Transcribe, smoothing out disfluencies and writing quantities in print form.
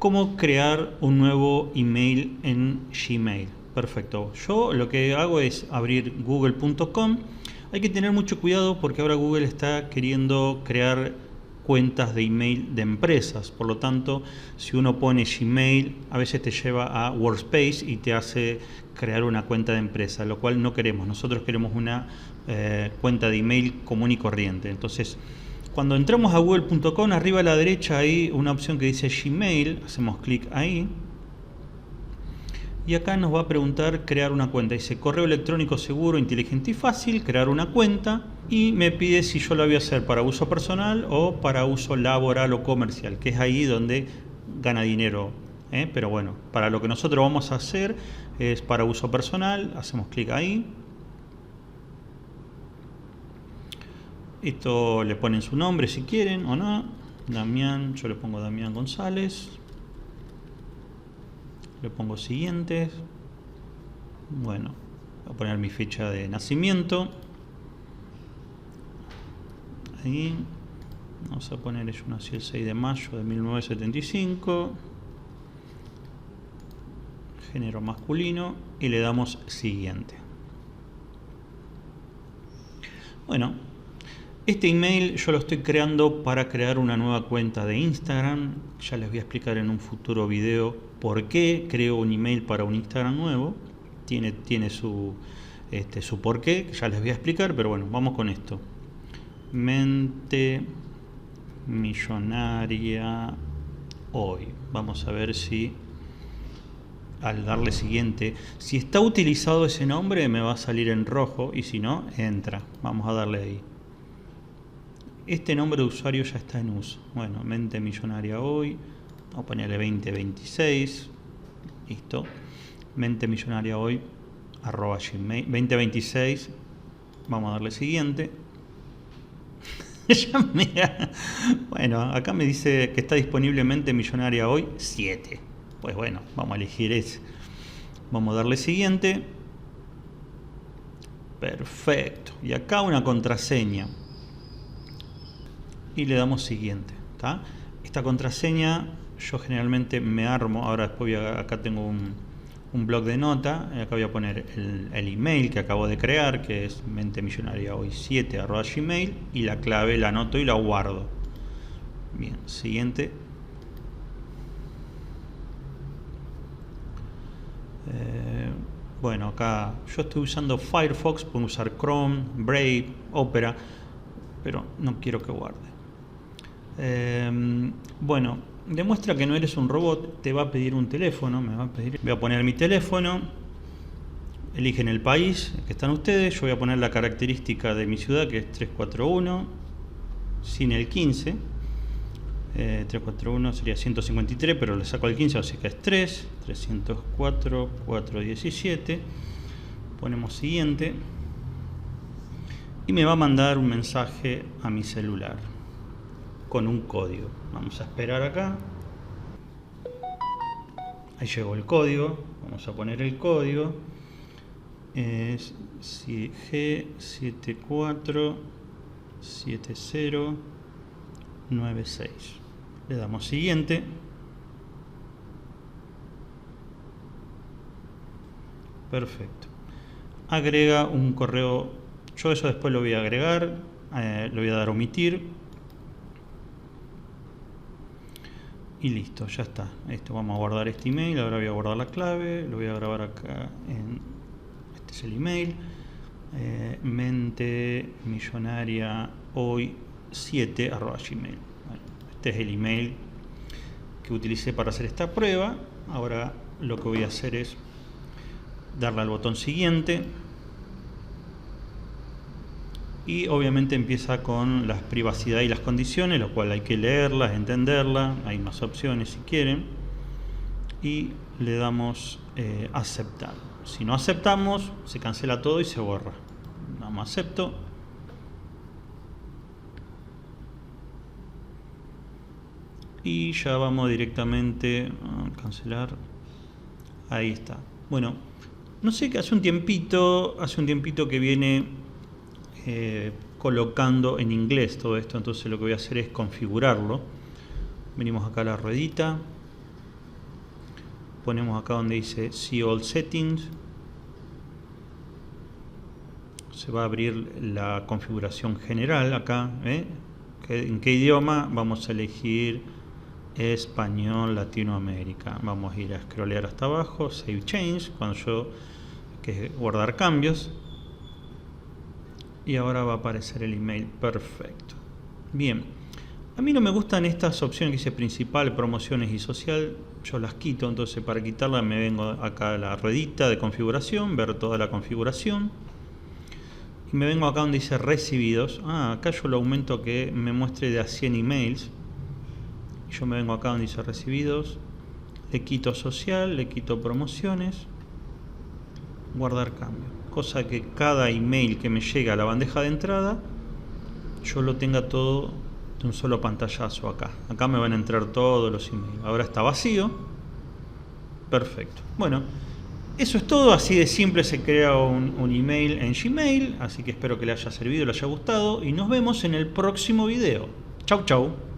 ¿Cómo crear un nuevo email en Gmail? Perfecto. Yo lo que hago es abrir google.com. Hay que tener mucho cuidado porque ahora Google está queriendo crear cuentas de email de empresas. Por lo tanto, si uno pone Gmail, a veces te lleva a Workspace y te hace crear una cuenta de empresa, lo cual no queremos. Nosotros queremos una cuenta de email común y corriente. Entonces, cuando entramos a google.com, arriba a la derecha hay una opción que dice Gmail, hacemos clic ahí y acá nos va a preguntar crear una cuenta. Dice correo electrónico seguro, inteligente y fácil, crear una cuenta, y me pide si yo la voy a hacer para uso personal o para uso laboral o comercial, que es ahí donde gana dinero. Pero bueno, para lo que nosotros vamos a hacer es para uso personal, hacemos clic ahí. Esto le ponen su nombre si quieren o no. Damián, yo le pongo Damián González. Le pongo siguiente. Bueno, voy a poner mi fecha de nacimiento. Ahí. Vamos a poner, yo nací el 6 de mayo de 1975. Género masculino. Y le damos siguiente. Bueno. Este email yo lo estoy creando para crear una nueva cuenta de Instagram. Ya les voy a explicar en un futuro video por qué creo un email para un Instagram nuevo. Tiene su porqué, que ya les voy a explicar, pero bueno, vamos con esto. Mente millonaria hoy. Vamos a ver si al darle siguiente, si está utilizado ese nombre me va a salir en rojo y si no, entra. Vamos a darle ahí. Este nombre de usuario ya está en uso. Bueno, mente millonaria hoy. Vamos a ponerle 2026. Listo. Mente millonaria hoy @gmail. 2026. Vamos a darle siguiente. Bueno, acá me dice que está disponible mente millonaria hoy 7. Pues bueno, vamos a elegir ese. Vamos a darle siguiente. Perfecto. Y acá una contraseña. Y le damos siguiente. ¿Tá? Esta contraseña yo generalmente me armo. Ahora después acá tengo un blog de nota. Acá voy a poner el email que acabo de crear, que es mentemillonariahoy7@gmail, y la clave la anoto y la guardo. Bien, siguiente. Bueno, acá yo estoy usando Firefox, puedo usar Chrome, Brave, Opera, pero no quiero que guarde. Bueno, demuestra que no eres un robot. Te va a pedir un teléfono. Voy a poner mi teléfono. Eligen el país que están ustedes. Yo voy a poner la característica de mi ciudad, que es 341 sin el 15. 341 sería 153, pero le saco el 15, así que es 304 417. Ponemos siguiente y me va a mandar un mensaje a mi celular con un código. Vamos a esperar acá. Ahí llegó el código. Vamos a poner el código. Es G747096. Le damos siguiente. Perfecto. Agrega un correo. Yo eso después lo voy a agregar. Lo voy a dar a omitir. Y listo, ya está. Esto, vamos a guardar este email. Ahora voy a guardar la clave. Lo voy a grabar acá. Este es el email. mentemillonariahoy7@gmail. Bueno, este es el email que utilicé para hacer esta prueba. Ahora lo que voy a hacer es darle al botón siguiente. Y obviamente empieza con la privacidad y las condiciones, lo cual hay que leerlas, entenderlas. Hay más opciones si quieren. Y le damos aceptar. Si no aceptamos, se cancela todo y se borra. Damos acepto. Y ya vamos directamente a cancelar. Ahí está. Bueno, no sé, que hace un tiempito que viene colocando en inglés todo esto. Entonces lo que voy a hacer es configurarlo. Venimos acá a la ruedita. ponemos acá donde dice See All Settings. Se va a abrir la configuración general acá. ¿En qué idioma? Vamos a elegir español, Latinoamérica. Vamos a ir a scrollear hasta abajo, Save Change, que es guardar cambios. Y ahora va a aparecer el email. Perfecto. Bien. A mí no me gustan estas opciones que dice principal, promociones y social. Yo las quito, entonces para quitarlas me vengo acá a la ruedita de configuración, ver toda la configuración. Y me vengo acá donde dice recibidos. Acá yo lo aumento que me muestre de a 100 emails. Y yo me vengo acá donde dice recibidos. Le quito social, le quito promociones. Guardar cambio. Cosa que cada email que me llega a la bandeja de entrada, yo lo tenga todo de un solo pantallazo acá. Acá me van a entrar todos los emails. Ahora está vacío. Perfecto. Bueno, eso es todo. Así de simple se crea un email en Gmail. Así que espero que le haya servido, le haya gustado. Y nos vemos en el próximo video. Chau, chau.